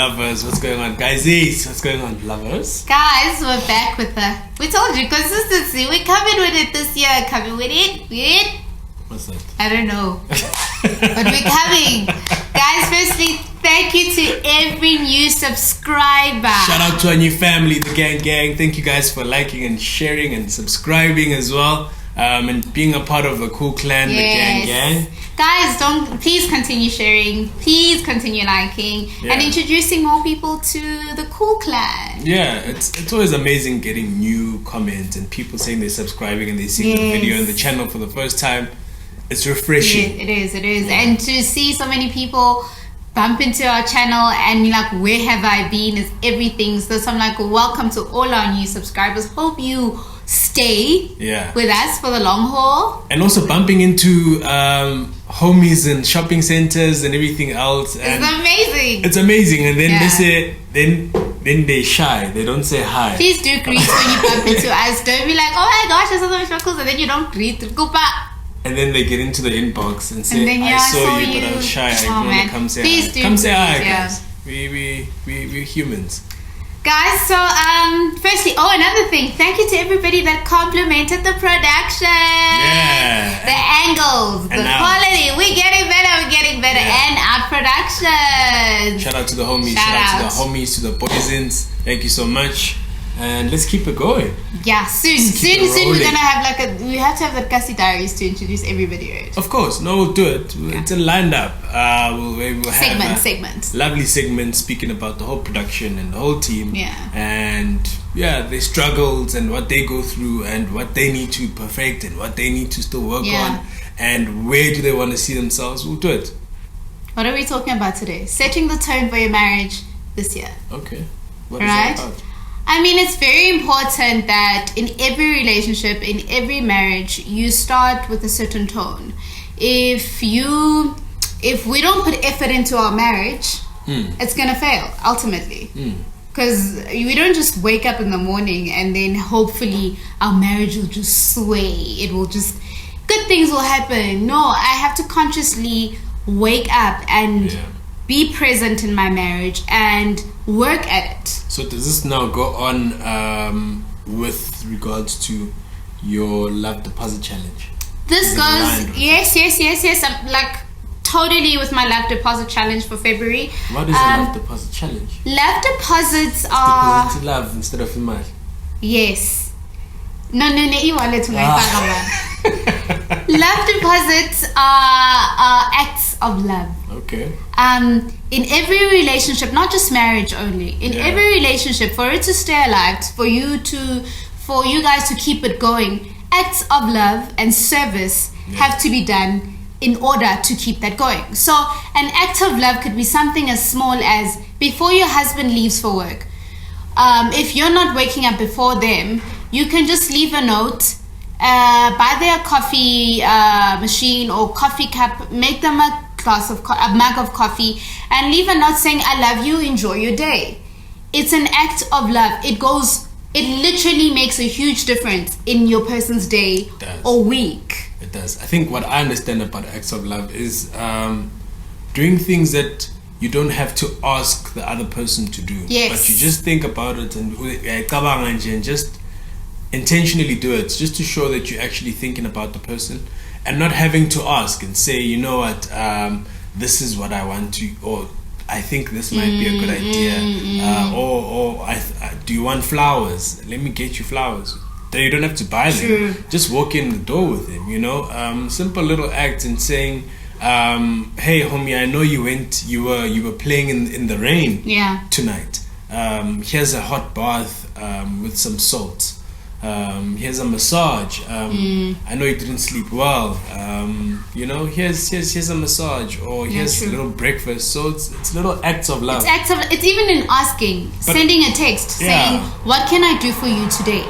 lovers? What's going on? Guys, what's going on, lovers? Guys, we're back with we told you, consistency. We're coming with it this year. Coming with it. What's that? I don't know. But we're coming. Guys, firstly, thank you to every new subscriber. Shout out to our new family, the gang. Thank you guys for liking and sharing and subscribing as well. And being a part of the cool clan, the gang. Guys, please continue sharing, please continue liking, and introducing more people to the cool clan. Yeah, it's always amazing getting new comments and people saying they're subscribing and they're seeing the video and the channel for the first time. It's refreshing. It is. And to see so many people bump into our channel and be like, where have I been, is everything. So I'm like, welcome to all our new subscribers. Hope you stay with us for the long haul. And also bumping into homies in shopping centers and everything else. And it's amazing. It's amazing. And then they say, then they shy. They don't say hi. Please do greet when you bump into us. Don't be like, oh my gosh, I saw so much cool, and then you don't greet. And then they get into the inbox and say, I saw you, but I was shy. I didn't want to come say hi. Come say hi, guys. We're humans. Guys, so firstly, another thing, thank you to everybody that complimented the production. The angles, the quality. We're getting better. And our production. Shout out to the homies, shout out to the homies, to the poisons. Thank you so much. And let's keep it going. Yeah, soon we're gonna have we have to have the Kasi Diaries to introduce everybody, right? Of course, we'll do it. It's a lined up. We'll have segment. Lovely segment speaking about the whole production and the whole team. Yeah. And their struggles and what they go through and what they need to perfect and what they need to still work on and where do they want to see themselves. We'll do it. What are we talking about today? Setting the tone for your marriage this year. Okay. What is that about? I mean, it's very important that in every relationship, in every marriage, you start with a certain tone. If we don't put effort into our marriage, it's gonna fail ultimately. Because we don't just wake up in the morning and then hopefully our marriage will just sway. Good things will happen. No, I have to consciously wake up and be present in my marriage and work at it. So does this now go on with regards to your love deposit challenge? This goes, yes. I'm like totally with my love deposit challenge for February. What is a love deposit challenge? Love deposits are deposit love instead of imali. Yes. No, e-wallet Love deposits are acts of love. Okay. In every relationship, not just marriage only, in every relationship, for it to stay alive, for you guys to keep it going, acts of love and service have to be done in order to keep that going. So an act of love could be something as small as before your husband leaves for work. If you're not waking up before them, you can just leave a note, buy their coffee machine or coffee cup, make them a mug of coffee, and leave a note saying, I love you, enjoy your day. It's an act of love. It literally makes a huge difference in your person's day or week. It does. I think what I understand about acts of love is doing things that you don't have to ask the other person to do. Yes. But you just think about it and just intentionally do it, just to show that you're actually thinking about the person and not having to ask and say, you know what, this is what I want to, or I think this might be a good idea, or do you want flowers? Let me get you flowers. You don't have to buy them. Just walk in the door with them. Simple little acts and saying, hey homie, I know you were playing in the rain tonight. Here's a hot bath with some salt. Here's a massage. I know you didn't sleep well. Here's a massage, or here's a little breakfast. So it's little acts of love. It's even in asking, sending a text saying, what can I do for you today?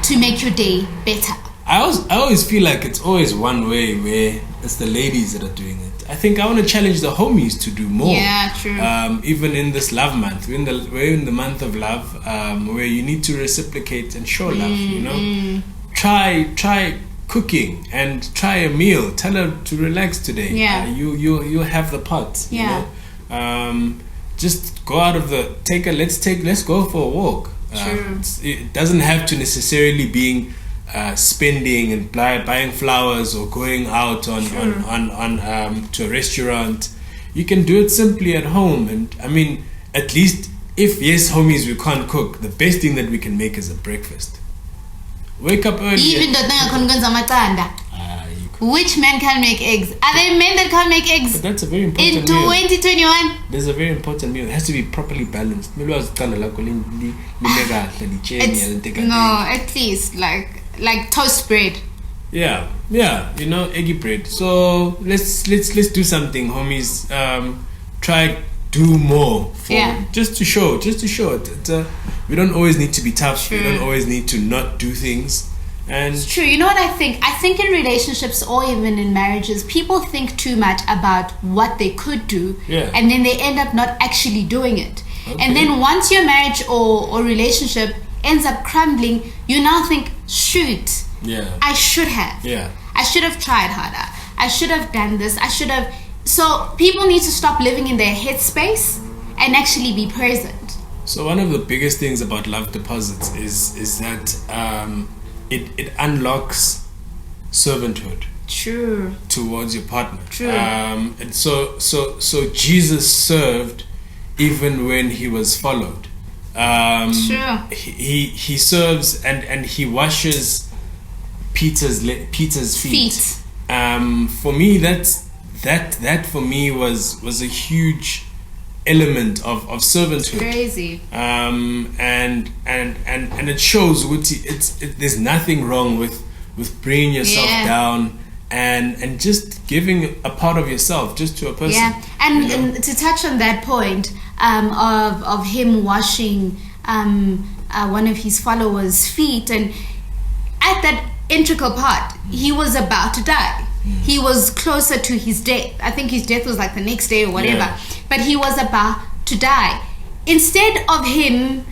To make your day better. I always feel like it's always one way where it's the ladies that are doing it. I think I want to challenge the homies to do more. Yeah, true. Even in this love month, we're in the month of love, where you need to reciprocate and show love. Try cooking and try a meal. Tell her to relax today. You have the pot. just go out of the let's go for a walk. True. It doesn't have to necessarily being spending and buying flowers or going out on to a restaurant. You can do it simply at home. And I mean, at least if yes, homies, we can't cook, the best thing that we can make is a breakfast. Wake up early. Even though which men can make eggs? Are there men that can't make eggs? But that's a very important in 2021. There's a very important meal. It has to be properly balanced. No, at least like toast bread. Yeah, you know, eggy bread. So let's do something, homies. Try do more just to show it. We don't always need to be tough. True. We don't always need to not do things. And it's true. You know what I think? I think in relationships or even in marriages, people think too much about what they could do, and then they end up not actually doing it. Okay. And then once your marriage or relationship ends up crumbling, you now think, shoot, I should have. I should have tried harder. I should have done this. So people need to stop living in their headspace and actually be present. So one of the biggest things about love deposits is that it unlocks servanthood. True. Towards your partner. True. And so Jesus served even when he was followed. True. He serves and he washes Peter's feet. For me, that for me was a huge element of servanthood. It's crazy. And it shows there's nothing wrong with bringing yourself down and just giving a part of yourself just to a person. And to touch on that point of him washing one of his followers' feet, and at that integral part, he was about to die. He was closer to his death. I think his death was like the next day or whatever. But he was about to die. Instead of him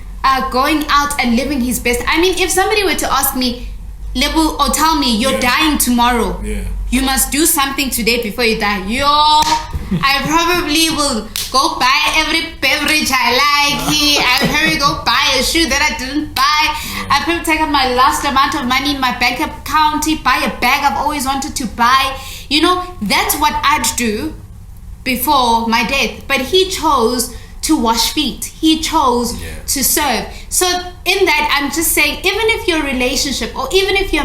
going out and living his best. I mean, if somebody were to ask me, Lebu, or tell me you're dying tomorrow, you must do something today before you die. I probably will go buy every beverage I like. I'll probably go buy a shoe that I didn't buy. I'll probably take out my last amount of money in my bank account, buy a bag I've always wanted to buy. You know, that's what I'd do before my death. But he chose to wash feet. He chose to serve. So in that, I'm just saying, even if your relationship, or even if your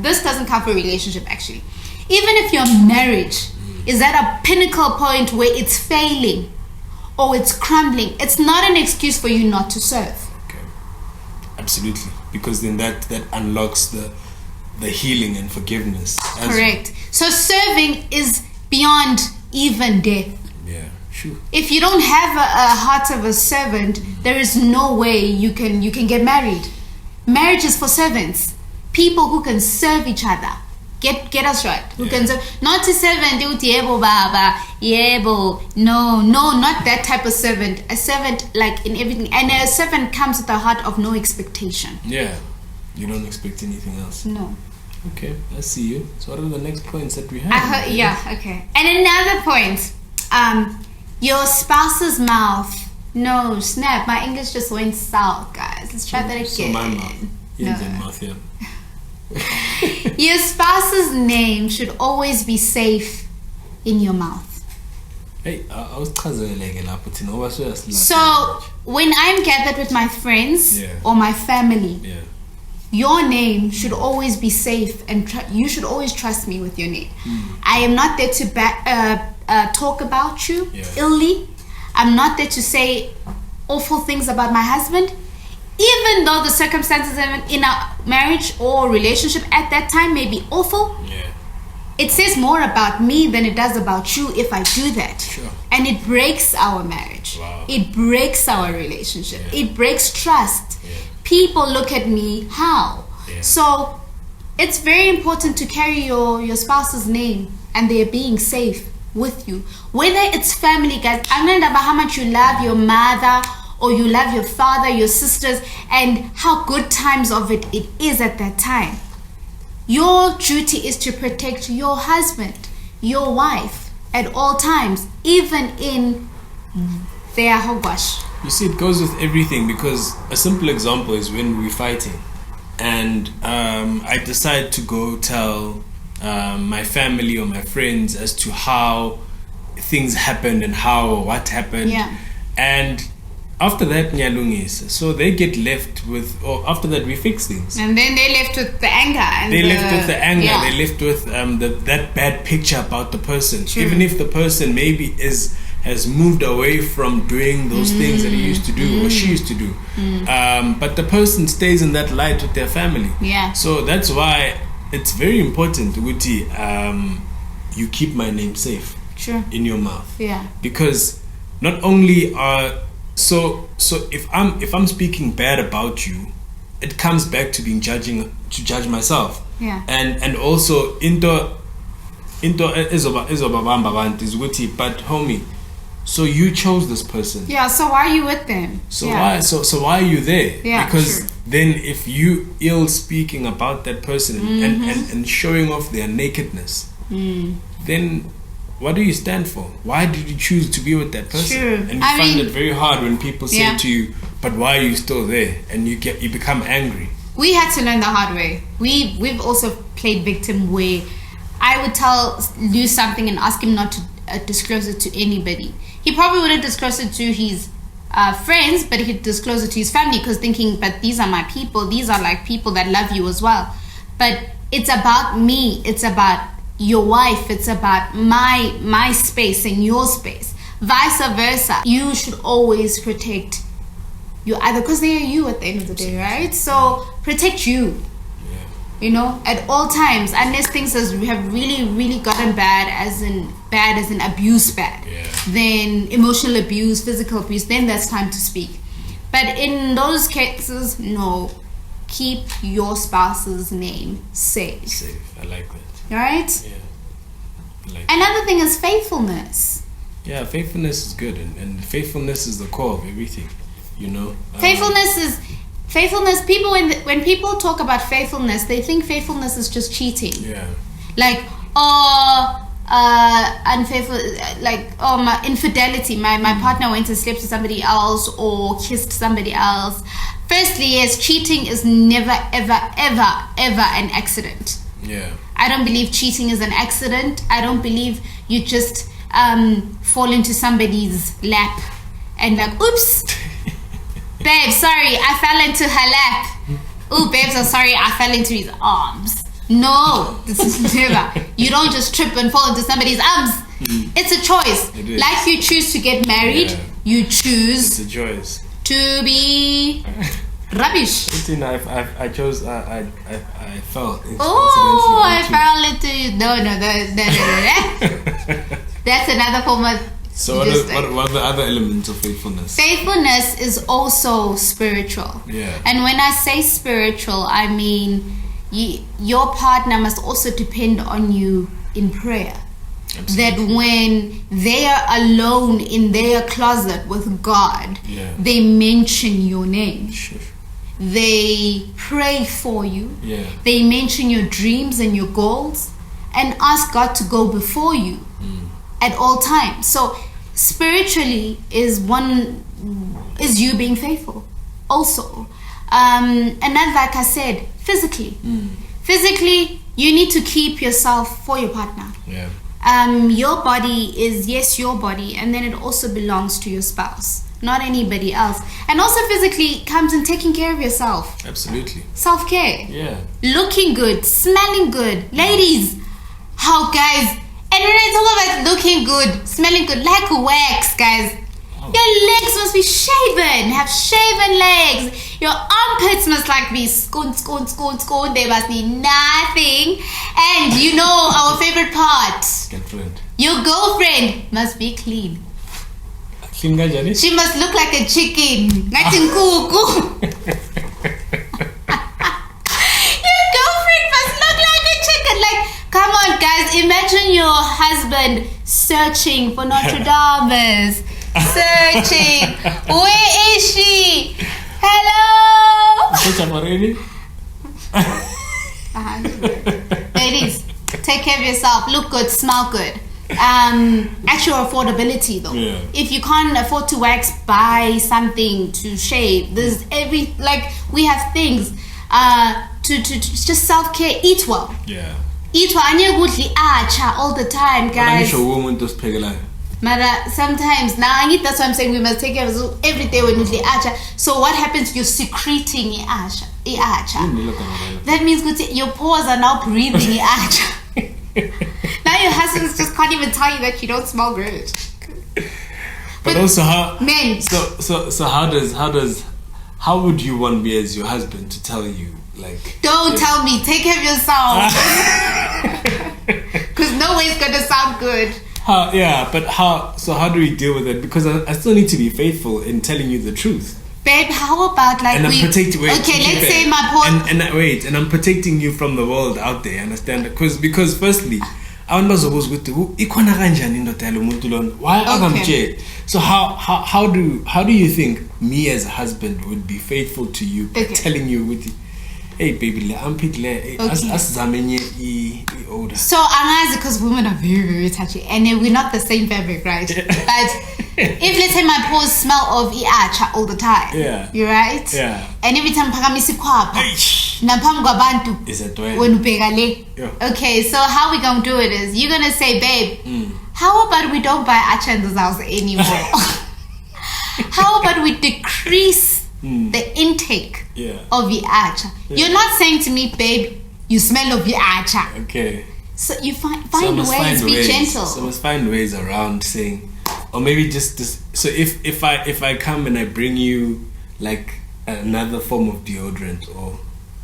this doesn't count for relationship actually. Even if your marriage is at a pinnacle point where it's failing or it's crumbling, it's not an excuse for you not to serve. Okay, absolutely, because then that unlocks the healing and forgiveness. Correct. So serving is beyond even death. Yeah. Sure. If you don't have a heart of a servant, there is no way you can get married. Marriage is for servants, people who can serve each other. Get us right. Who can serve? Not a servant, no, not that type of servant. A servant like in everything, and a servant comes with a heart of no expectation. Yeah, you don't expect anything else. No. Okay, I see you. So what are the next points that we have? Okay. And another point, your spouse's mouth. No, snap. My English just went south, guys. Let's try that again. So my mouth. Mouth, Your spouse's name should always be safe in your mouth. Hey, I was So when I'm gathered with my friends or my family, your name should always be safe, and you should always trust me with your name. I am not there to talk about you illy. I'm not there to say awful things about my husband, even though the circumstances in our marriage or relationship at that time may be awful. It says more about me than it does about you if I do that. Sure. And it breaks our marriage. Wow. It breaks our relationship. It breaks trust. People look at me how? So it's very important to carry your spouse's name and their being safe with you. Whether it's family, guys, I don't know about how much you love your mother or you love your father, your sisters, and how good times of it is at that time. Your duty is to protect your husband, your wife at all times, even in they are hogwash. You see, it goes with everything, because a simple example is when we're fighting and I decide to go tell my family or my friends as to how things happened and what happened. Yeah. And after that, nyalungis. So they get left with, or after that we fix things. And then they left with the anger. And they left with the anger. Yeah. They left with that bad picture about the person. True. Even if the person maybe has moved away from doing those things that he used to do or she used to do. But the person stays in that light with their family. Yeah. So that's why it's very important, Uti, you keep my name safe. Sure. In your mouth. Yeah. Because not only so if I'm speaking bad about you, it comes back to judge myself. Yeah. And also into izobabamba abantu is ukuthi, but homie, so you chose this person. Yeah, so why are you with them? So why are you there? Yeah, because sure. then if you ill speaking about that person and showing off their nakedness, then what do you stand for? Why did you choose to be with that person? True. And you find it very hard when people say to you, but why are you still there? And you become angry. We had to learn the hard way. We've also played victim, where I would tell Lou something and ask him not to disclose it to anybody. He probably wouldn't disclose it to his friends, but he'd disclose it to his family, because thinking, but these are my people. These are like people that love you as well. But it's about me. It's about your wife. It's about my space and your space. Vice versa. You should always protect your other, because they are you at the end of the day, right? So protect you. You know, at all times, unless things have really, really gotten bad as in abuse bad, then emotional abuse, physical abuse, then that's time to speak. But in those cases, no, keep your spouse's name safe. I like that. Right? Yeah. I like Another thing is faithfulness. Yeah, faithfulness is good, and faithfulness is the core of everything, you know. Faithfulness. People, when people talk about faithfulness, they think faithfulness is just cheating. Yeah. Like, unfaithful, like, my infidelity. My partner went and slept with somebody else or kissed somebody else. Firstly, yes, cheating is never, ever, ever, ever an accident. Yeah. I don't believe cheating is an accident. I don't believe you just fall into somebody's lap and like, oops. Babe, sorry, I fell into her lap. Ooh, babes, I'm sorry, I fell into his arms. No, this is never. You don't just trip and fall into somebody's arms. It's a choice. It is. Like you choose to get married, you choose It's a choice. to be rubbish. I chose. I fell. Oh, I fell into. No. That's another form of. So what are the other elements of faithfulness? Faithfulness is also spiritual. Yeah. And when I say spiritual, I mean your partner must also depend on you in prayer. Absolutely. That when they are alone in their closet with God, they mention your name. Sure. They pray for you. Yeah. They mention your dreams and your goals and ask God to go before you at all times. So spiritually is you being faithful also. And then, like I said, physically you need to keep yourself for your partner. Your body is your body, and then it also belongs to your spouse, not anybody else. And also physically comes in taking care of yourself. Absolutely. Self-care. Yeah. Looking good, smelling good. Ladies, how guys, and when I talk about looking good, smelling good, like wax, guys. Your legs must be shaven, have shaven legs. Your armpits must be scoon. There must be nothing. And you know our favorite part. Girlfriend. Your girlfriend must be clean. Clean kanjani? She must look like a chicken. Ngathi nkukhu. Your girlfriend must look like a chicken. Like, come on, guys. Imagine your husband searching for Notre Dame. Searching. Where is she? Hello. already? Ladies, take care of yourself. Look good, smell good. actual affordability though. Yeah. If you can't afford to wax, buy something to shave. There's we have things to just self-care. Eat well. Yeah. Eat well. All the time, guys. Sometimes now that's why I'm saying we must take care of every day when we acha. So what happens? You're secreting acha. That means your pores are now breathing acha. Now your husband just can't even tell you that you don't smell good. But also men. So how would you want me as your husband to tell you, like, don't tell me, take care of yourself. Because no way it's gonna sound good. But how do we deal with it? Because I still need to be faithful in telling you the truth. Babe, how about like and I'm protecting. let's say my poor. And I'm protecting you from the world out there. Understand? Because firstly, why so how do you think me as a husband would be faithful to you by telling you with, hey baby, I'm pickle. So I'm because women are very, very touchy, and we're not the same fabric, right? But if let's say my pores smell of iacha all the time, you're right. Yeah. And every time pakamisi kwapa, napam gwabantu. Is that way? When upegale. Okay, so how we gonna do it is you're gonna say, babe, how about we don't buy acha in this house anymore? How about we decrease the intake of the acha? You're not saying to me, babe, you smell of the acha. Okay. So you find ways, be gentle. So I must find ways around saying, or maybe just this. So if I come and I bring you like another form of deodorant, or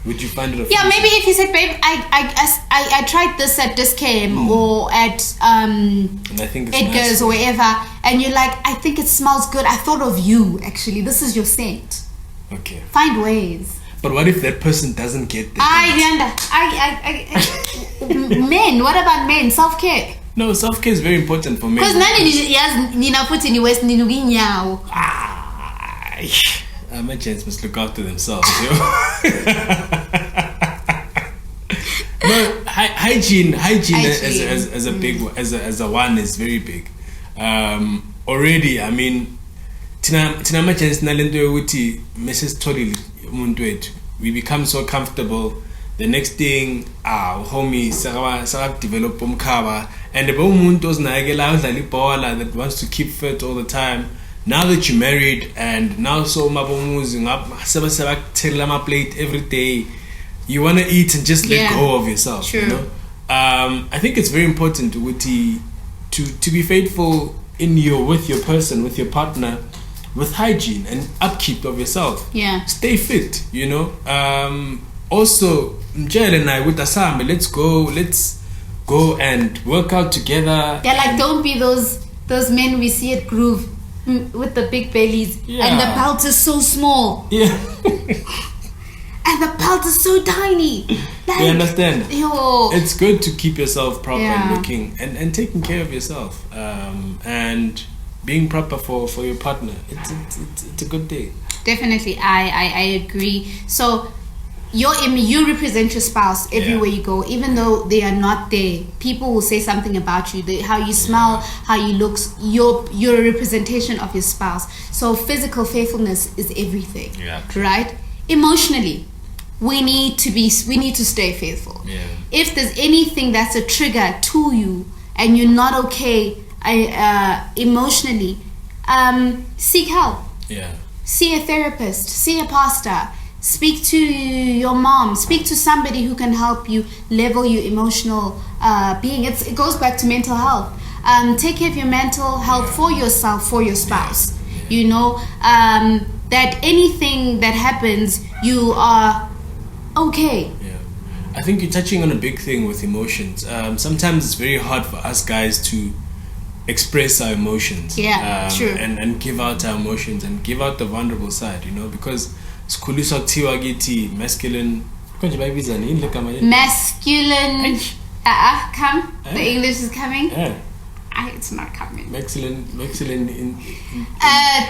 would you find it offensive? Yeah, maybe if you said, babe, I tried this at Discam or at and I think it's Edgar's nice. or wherever, and you're like, I think it smells good. I thought of you actually. This is your scent. Okay. Find ways. But what if that person doesn't get the men, what about men? Self-care. No, self-care is very important for men. Because my gents must look after themselves. No, hygiene as a big as a one is very big. Already, I mean, tina my gents nalendo uti Mrs. Tolly umuntu wethu. We become so comfortable. The next thing, homie, Sarah develop umkaba, and the umuntu that wants to keep fit all the time. Now that you're married, and now so mabomuzing up, my plate every day, you want to eat and just let go of yourself. True. You know, I think it's very important to be faithful with your person, with your partner, with hygiene and upkeep of yourself. Yeah. Stay fit, you know. Also, Mjel and I with Asame, let's go and work out together. Yeah, like don't be those men we see at Groove with the big bellies and the belt is so small. Yeah. And the belt is so tiny. Like, you understand? Yo. It's good to keep yourself proper and looking and taking care of yourself. And being proper for your partner. It's a good thing. Definitely, I agree. So you represent your spouse everywhere you go, even though they are not there. People will say something about you, how you smell, how you look. You're a representation of your spouse. So physical faithfulness is everything. Yeah. Right? Emotionally, we need to stay faithful. Yeah. If there's anything that's a trigger to you and you're not okay emotionally, seek help. Yeah. See a therapist, see a pastor, speak to your mom, speak to somebody who can help you level your emotional being. It goes back to mental health. Take care of your mental health for yourself, for your spouse. You know, that anything that happens, you are okay. Yeah. I think you're touching on a big thing with emotions. Sometimes it's very hard for us guys to express our emotions. Yeah, true. And give out our emotions and give out the vulnerable side, you know, because skhuliswa kuthiwa kithi masculine konje bayibizana yini le gama le masculine come the English is coming. It's not coming. Masculine in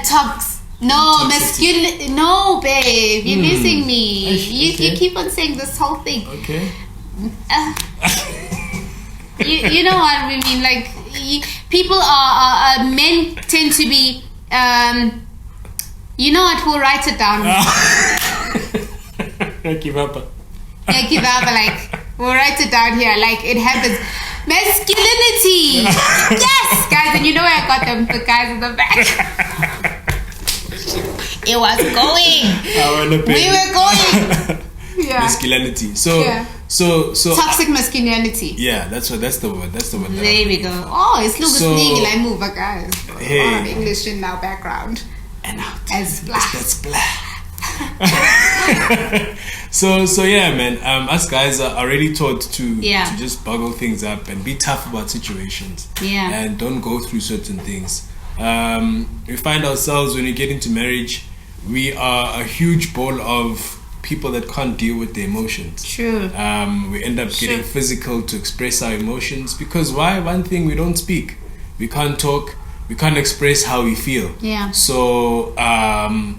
tox. No, masculine. No, babe, you're missing me. You keep on saying this whole thing. Okay. You know what we mean, like people are men tend to be. You know what? We'll write it down. Give up. Yeah, give up. Like we'll write it down here. Like it happens. Masculinity. Yes, guys, and you know where I got them? The guys in the back. It was going. We were going. Yeah. Masculinity. So toxic masculinity. Yeah, that's the word. There we go. Oh, it's Lucas League. Like move, guys. Hey. A lot of English in our background. And out. As black. That's black. So yeah, man. Us guys are already taught to just boggle things up and be tough about situations. Yeah. And don't go through certain things. We find ourselves when we get into marriage, we are a huge ball of people that can't deal with their emotions. True. We end up getting physical to express our emotions because why? One thing, we don't speak. We can't talk. We can't express how we feel. Yeah. So I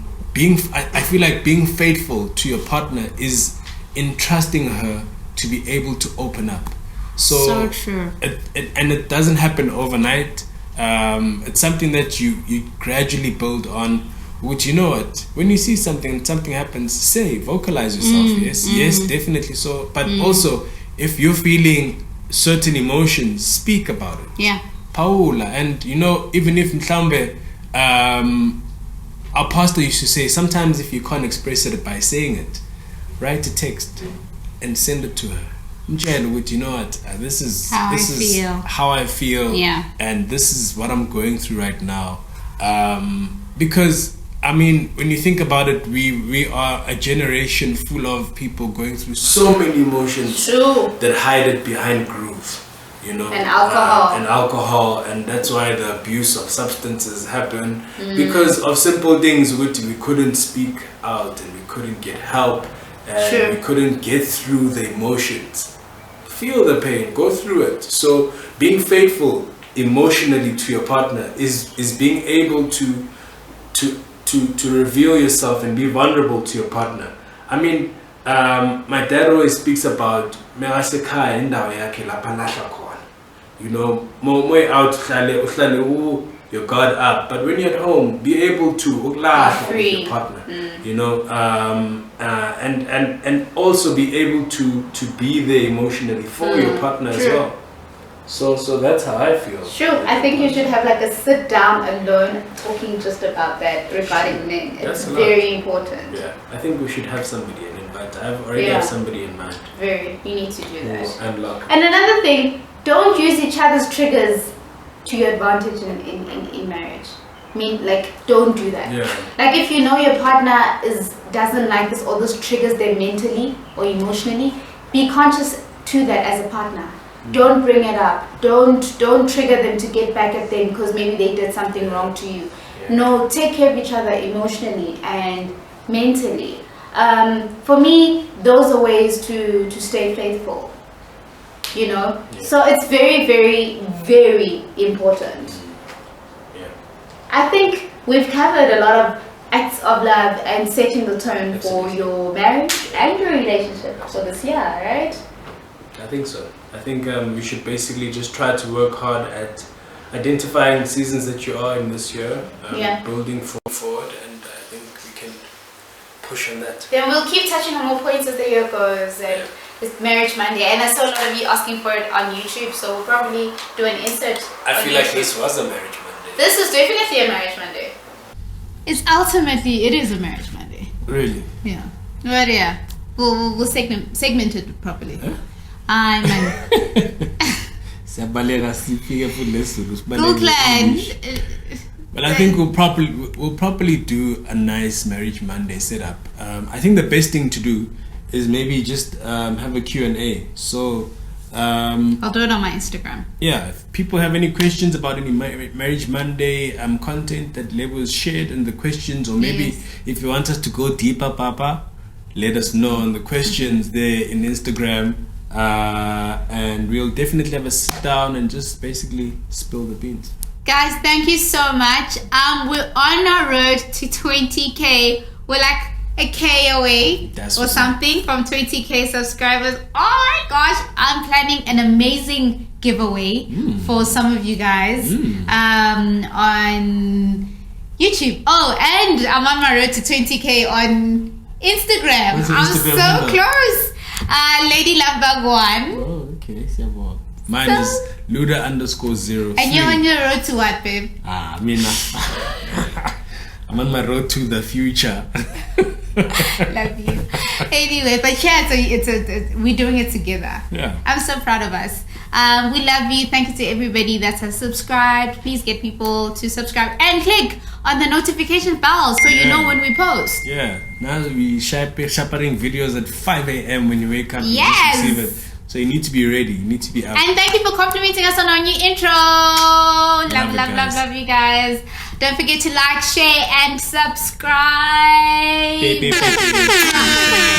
feel like being faithful to your partner is entrusting her to be able to open up. So true. And it doesn't happen overnight. It's something that you gradually build on. Which, you know what, when you see something happens, say, vocalize yourself. Yes, definitely so. But also, if you're feeling certain emotions, speak about it. Yeah. Paula, and you know, even if Mhlambe, our pastor used to say, sometimes if you can't express it by saying it, write a text and send it to her. You know what, this is how I feel, and this is what I'm going through right now. Because I mean, when you think about it, we are a generation full of people going through so many emotions that hide it behind groove, you know, and alcohol, and that's why the abuse of substances happen because of simple things which we couldn't speak out and we couldn't get help and we couldn't get through the emotions. Feel the pain, go through it. So being faithful emotionally to your partner is being able to reveal yourself and be vulnerable to your partner. I mean, my dad always speaks about you know, more out your guard up, but when you're at home, be able to with your partner, you know, and also be able to be there emotionally for your partner as well. So that's how I feel. Sure, I think you should have like a sit down alone talking just about that regarding men. It's very important. Yeah, I think we should have somebody in invite. I've already have somebody in mind. You need to do that. And another thing, don't use each other's triggers to your advantage in marriage. I mean, like, don't do that. Yeah. Like, if you know your partner doesn't like this, or this triggers them mentally or emotionally, be conscious to that as a partner. Don't bring it up. Don't trigger them to get back at them because maybe they did something wrong to you. Yeah. No, take care of each other emotionally and mentally. For me, those are ways to stay faithful. You know, so it's very, very, very important. Yeah. I think we've covered a lot of acts of love and setting the tone for your marriage and your relationship for this year, right? I think so. I think we should basically just try to work hard at identifying the seasons that you are in this year, building forward, and I think we can push on that. Then we'll keep touching on more points as the year goes, and it's Marriage Monday, and I saw a lot of you asking for it on YouTube, so we'll probably do an insert. I feel like this was a Marriage Monday. This is definitely a Marriage Monday. It is a Marriage Monday. Really? Yeah. But yeah, we'll segment it properly. Huh? But I think we'll probably do a nice Marriage Monday setup. I think the best thing to do is maybe just have a Q&A. So I'll do it on my Instagram. Yeah, if people have any questions about any Marriage Monday content that Lebo's shared in the questions, or maybe if you want us to go deeper, Papa, let us know on the questions there in Instagram. And we'll definitely have a sit down and just basically spill the beans. Guys, thank you so much. We're on our road to 20k. We're like a K away That's or what's something from 20K subscribers. Oh my gosh, I'm planning an amazing giveaway for some of you guys on YouTube. Oh, and I'm on my road to 20K on Instagram. What's your I'm Instagram so handle? close. Lady Lovebug 1. Oh, okay. Mine is Luda_03. And you're on your road to what, babe? Mina. I'm on my road to the future. Love you. Anyway, but yeah, we're doing it together. Yeah. I'm so proud of us. We love you. Thank you to everybody that has subscribed. Please get people to subscribe and click on the notification bell so you know when we post. Yeah. Now we shepherding videos at 5 a.m. when you wake up. Yes. You receive it. So you need to be ready. You need to be up. And thank you for complimenting us on our new intro. Love you guys. Don't forget to like, share, and subscribe. Beep, beep, beep, beep.